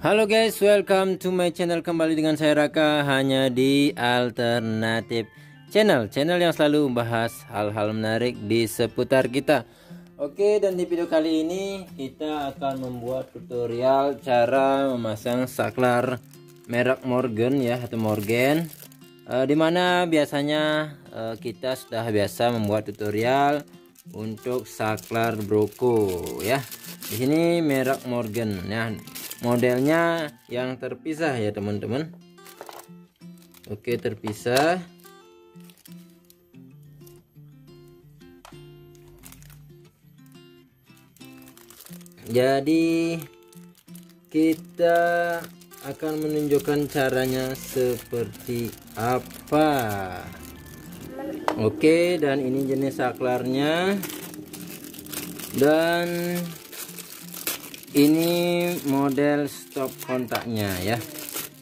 Halo guys, welcome to my channel. Kembali dengan saya Raka, hanya di Alternatif Channel yang selalu membahas hal-hal menarik di seputar kita. Oke, dan di video kali ini kita akan membuat tutorial cara memasang saklar merek Morgan ya, atau Morgan, dimana biasanya kita sudah biasa membuat tutorial untuk saklar Broko ya. Di sini merek Morgan ya, modelnya yang terpisah ya teman-teman. Oke, terpisah. Jadi kita akan menunjukkan caranya seperti apa. Oke, dan ini jenis saklarnya, dan ini model stop kontaknya ya.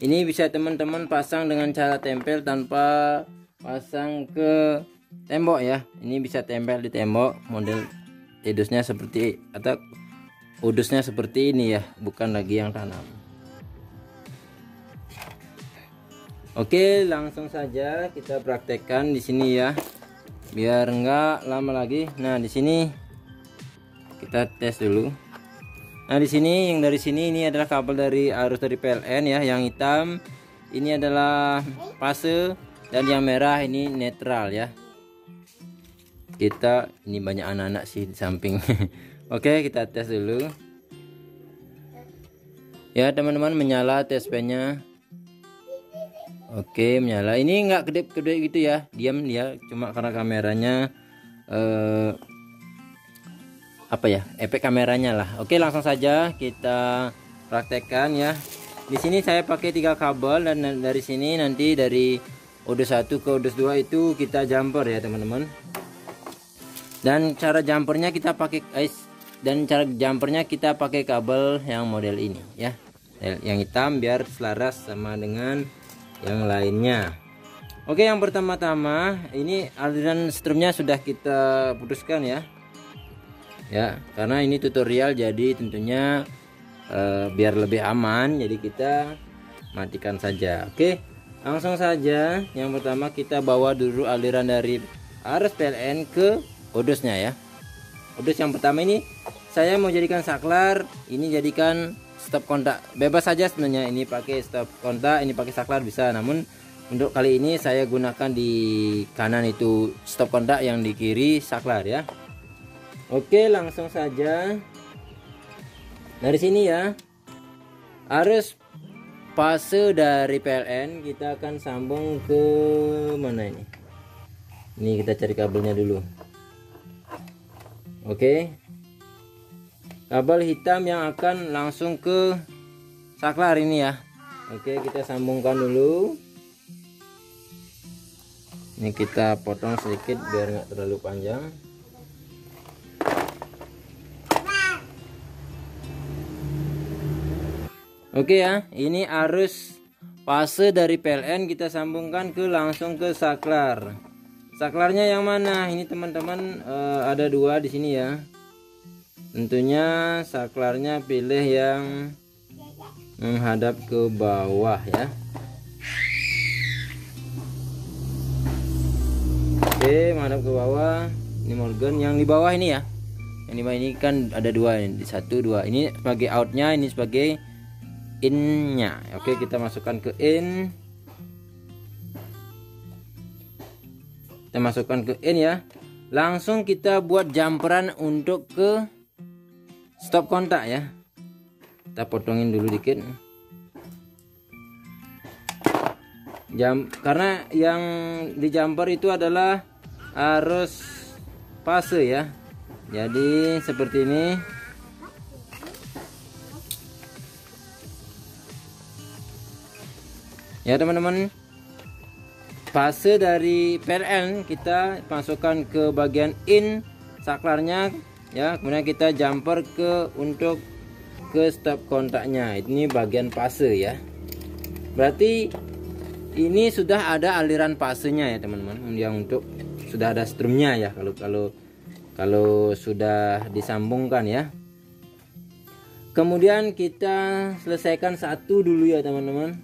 Ini bisa teman-teman pasang dengan cara tempel tanpa pasang ke tembok ya. Ini bisa tempel di tembok, model tidusnya seperti atau udusnya seperti ini ya, bukan lagi yang tanam. Oke, langsung saja kita praktekkan di sini ya, biar enggak lama lagi. Nah, di sini kita tes dulu. Nah, di sini yang dari sini ini adalah kabel dari arus dari PLN ya, yang hitam ini adalah fase dan yang merah ini netral ya. Kita ini banyak anak-anak sih di samping. Oke, kita tes dulu. Ya, teman-teman, menyala TSP-nya. Oke, menyala. Ini enggak kedip-kedip gitu ya, diam dia, cuma karena kameranya efek kameranya lah. Oke, langsung saja kita praktekkan ya. Di sini saya pakai 3 kabel, dan dari sini nanti dari odus 1 ke odus 2 itu kita jumper ya teman-teman. Dan cara jumpernya kita pakai kabel yang model ini ya, yang hitam, biar selaras sama dengan yang lainnya. Oke, yang pertama-tama ini aliran strumnya sudah kita putuskan ya. Ya, karena ini tutorial jadi tentunya biar lebih aman, jadi kita matikan saja. Oke, langsung saja. Yang pertama kita bawa dulu aliran dari arus PLN ke odusnya ya. Odus yang pertama ini saya mau jadikan saklar, ini jadikan stop kontak. Bebas saja sebenarnya, ini pakai stop kontak, ini pakai saklar bisa. Namun untuk kali ini saya gunakan di kanan itu stop kontak, yang di kiri saklar ya. Oke, langsung saja. Dari sini ya, arus fase dari PLN kita akan sambung ke mana ini? Ini kita cari kabelnya dulu. Oke, kabel hitam yang akan langsung ke saklar ini ya. Oke, kita sambungkan dulu. Ini kita potong sedikit biar nggak terlalu panjang. Oke ya, ini arus fase dari PLN kita sambungkan langsung ke saklar. Saklarnya yang mana? Ini teman-teman ada 2 di sini ya. Tentunya saklarnya pilih yang menghadap ke bawah ya. Oke, menghadap ke bawah. Ini Morgan yang di bawah ini ya. Yang di bawah ini kan ada 2, ini 1, 2. Ini sebagai outnya, ini sebagai in-nya. Oke, kita masukkan ke in. Kita masukkan ke in ya. Langsung kita buat jumperan untuk ke stop kontak ya. Kita potongin dulu dikit. Karena yang di jumper itu adalah arus fase ya. Jadi seperti ini. Ya teman-teman, fase dari PLN kita masukkan ke bagian in saklarnya ya, kemudian kita jumper untuk ke stop kontaknya. Ini bagian fase ya. Berarti ini sudah ada aliran fasenya ya teman-teman, yang untuk sudah ada strumnya ya, kalau sudah disambungkan ya. Kemudian kita selesaikan satu dulu ya teman-teman.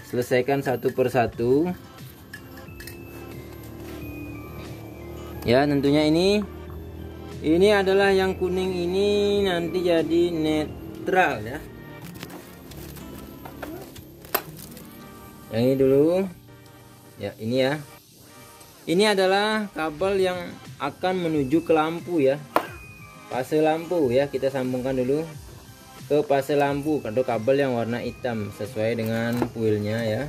Selesaikan satu persatu. Ya, tentunya ini adalah yang kuning ini nanti jadi netral ya. Yang ini dulu. Ya, ini ya. Ini adalah kabel yang akan menuju ke lampu ya. Fase lampu ya, kita sambungkan dulu ke fase lampu atau kabel yang warna hitam sesuai dengan kuilnya ya.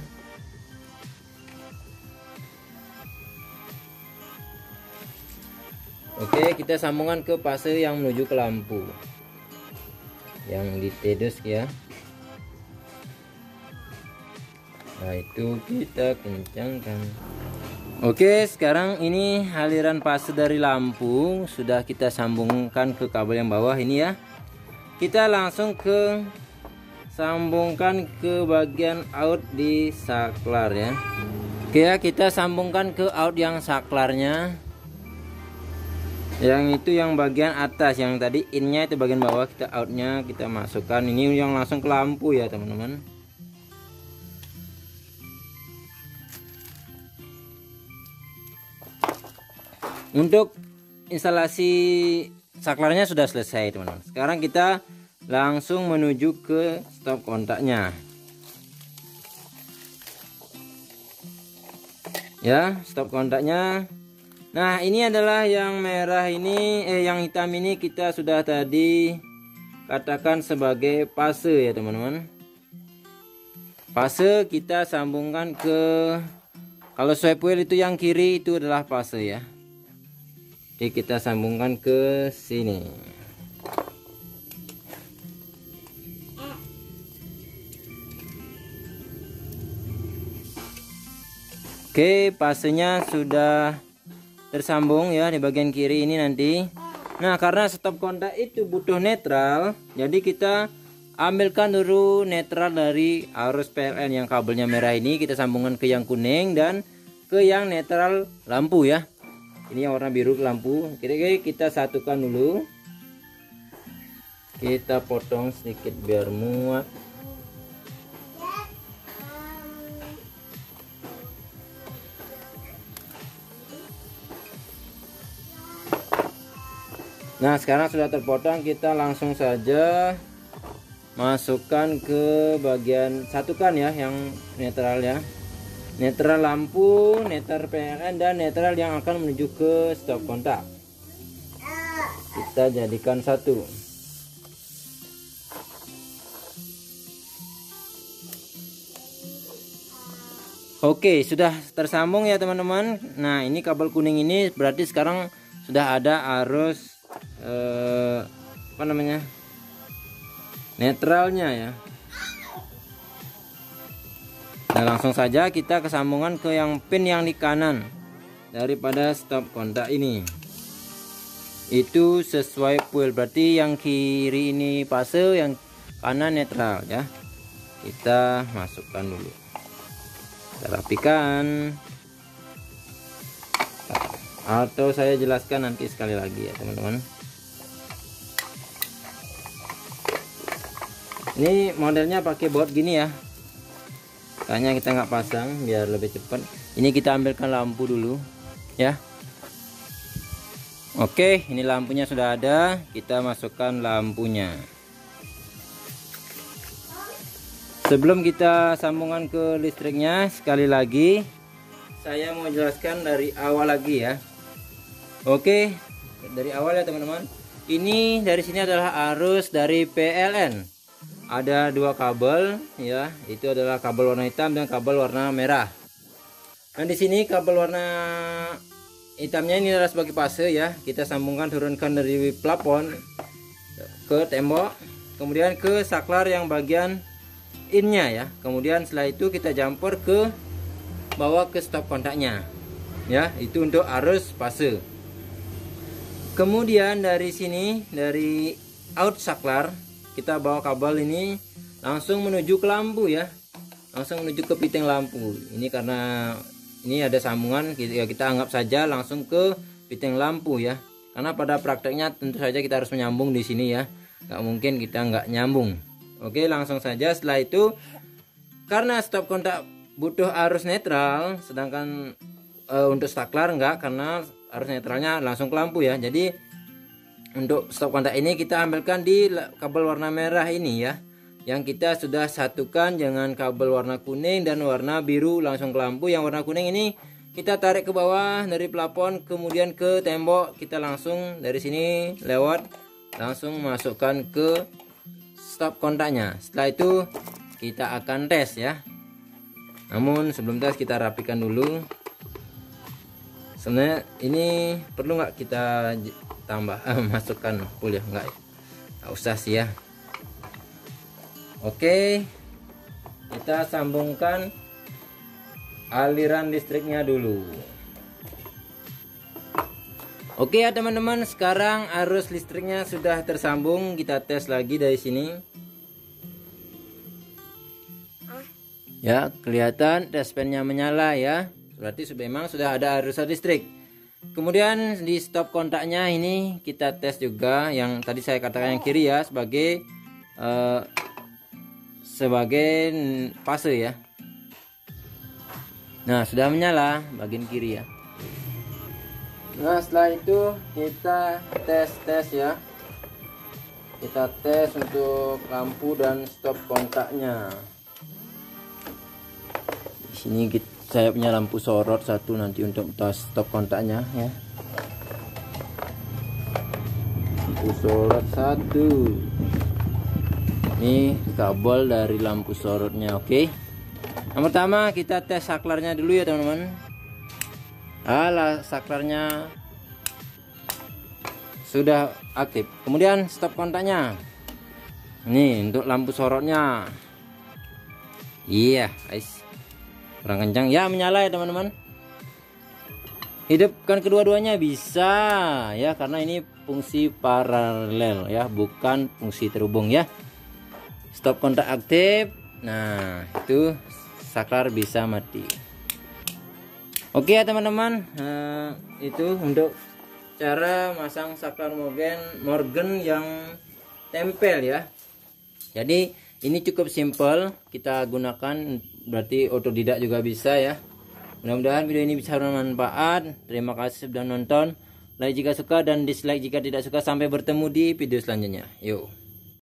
Oke, kita sambungkan ke fase yang menuju ke lampu yang di TDOS ya. Nah, itu kita kencangkan. Oke, sekarang ini aliran fase dari lampu sudah kita sambungkan ke kabel yang bawah ini ya. Kita langsung sambungkan ke bagian out di saklar ya. Oke ya, kita sambungkan ke out yang saklarnya. Yang itu yang bagian atas, yang tadi innya itu bagian bawah, kita outnya kita masukkan. Ini yang langsung ke lampu ya teman-teman. Untuk instalasi saklarnya sudah selesai teman-teman. Sekarang kita langsung menuju ke stop kontaknya ya, stop kontaknya. Nah, ini adalah yang merah ini, yang hitam ini kita sudah tadi katakan sebagai fase ya teman-teman. Fase kita sambungkan ke, kalau swipe wheel itu yang kiri itu adalah fase ya. Jadi kita sambungkan ke sini. Oke, fasenya sudah tersambung ya di bagian kiri ini nanti. Nah, karena stop kontak itu butuh netral, jadi kita ambilkan dulu netral dari arus PLN yang kabelnya merah ini, kita sambungkan ke yang kuning dan ke yang netral lampu ya. Ini yang warna biru lampu. Kira-kira kita satukan dulu. Kita potong sedikit biar muat. Nah, sekarang sudah terpotong, kita langsung saja masukkan ke bagian satukan ya yang netral ya. Netral lampu, netral PLN dan netral yang akan menuju ke stop kontak. Kita jadikan satu. Oke, sudah tersambung ya teman-teman. Nah, ini kabel kuning ini berarti sekarang sudah ada arus netralnya ya. Nah, langsung saja kita kesambungan ke yang pin yang di kanan daripada stop kontak ini. Itu sesuai fuel, berarti yang kiri ini fase, yang kanan netral ya. Kita masukkan dulu. Kita rapikan. Atau saya jelaskan nanti sekali lagi ya teman-teman. Ini modelnya pakai baut gini ya. Kayaknya kita nggak pasang biar lebih cepat. Ini kita ambilkan lampu dulu ya. Oke, ini lampunya sudah ada. Kita masukkan lampunya. Sebelum kita sambungan ke listriknya, sekali lagi saya mau jelaskan dari awal lagi ya. Oke, dari awal ya teman-teman. Ini dari sini adalah arus dari PLN. Ada dua kabel ya, itu adalah kabel warna hitam dan kabel warna merah. Dan di sini kabel warna hitamnya ini adalah sebagai fase ya. Kita sambungkan, turunkan dari plafon ke tembok, kemudian ke saklar yang bagian innya ya. Kemudian setelah itu kita jumper ke bawah ke stop kontaknya ya. Itu untuk arus fase. Kemudian dari sini, dari out saklar, kita bawa kabel ini langsung menuju ke lampu ya, langsung menuju ke fitting lampu. Ini karena ini ada sambungan, kita anggap saja langsung ke fitting lampu ya, karena pada prakteknya tentu saja kita harus menyambung di sini ya. nggak mungkin kita nggak nyambung. Oke, langsung saja. Setelah itu, karena stop kontak butuh arus netral, sedangkan untuk saklar enggak, karena arus netralnya langsung ke lampu ya. Jadi untuk stop kontak ini kita ambilkan di kabel warna merah ini ya, yang kita sudah satukan dengan kabel warna kuning dan warna biru langsung ke lampu. Yang warna kuning ini kita tarik ke bawah dari plafon, kemudian ke tembok. Kita langsung dari sini lewat, langsung masukkan ke stop kontaknya. Setelah itu kita akan tes ya. Namun sebelum tes kita rapikan dulu. Sebenarnya ini perlu nggak kita tambah masukkan full ya? Nggak usah sih ya. Oke, kita sambungkan aliran listriknya dulu. Oke ya teman-teman, sekarang arus listriknya sudah tersambung. Kita tes lagi dari sini. Ya, kelihatan dashpan-nya menyala ya. Berarti memang sudah ada arus listrik. Kemudian di stop kontaknya ini kita tes juga yang tadi saya katakan yang kiri ya, sebagai fase ya. Nah, sudah menyala bagian kiri ya. Nah, setelah itu kita tes ya. Kita tes untuk lampu dan stop kontaknya. Di sini saya punya lampu sorot satu nanti untuk tes stop kontaknya ya. Lampu sorot satu. Ini kabel dari lampu sorotnya. Oke. Yang pertama kita tes saklarnya dulu ya teman-teman. Saklarnya sudah aktif. Kemudian stop kontaknya. Ini untuk lampu sorotnya. Iya, guys. Kurang kencang ya, menyala ya teman-teman. Hidupkan kedua-duanya bisa ya, karena ini fungsi paralel ya, bukan fungsi terhubung ya. Stop kontak aktif. Nah, itu saklar bisa mati. Oke ya teman-teman, itu untuk cara masang saklar Morgan yang tempel ya. Jadi ini cukup simple, kita gunakan, berarti otodidak juga bisa ya. Mudah-mudahan video ini bisa bermanfaat. Terima kasih sudah nonton. Like jika suka dan dislike jika tidak suka. Sampai bertemu di video selanjutnya. Yuk.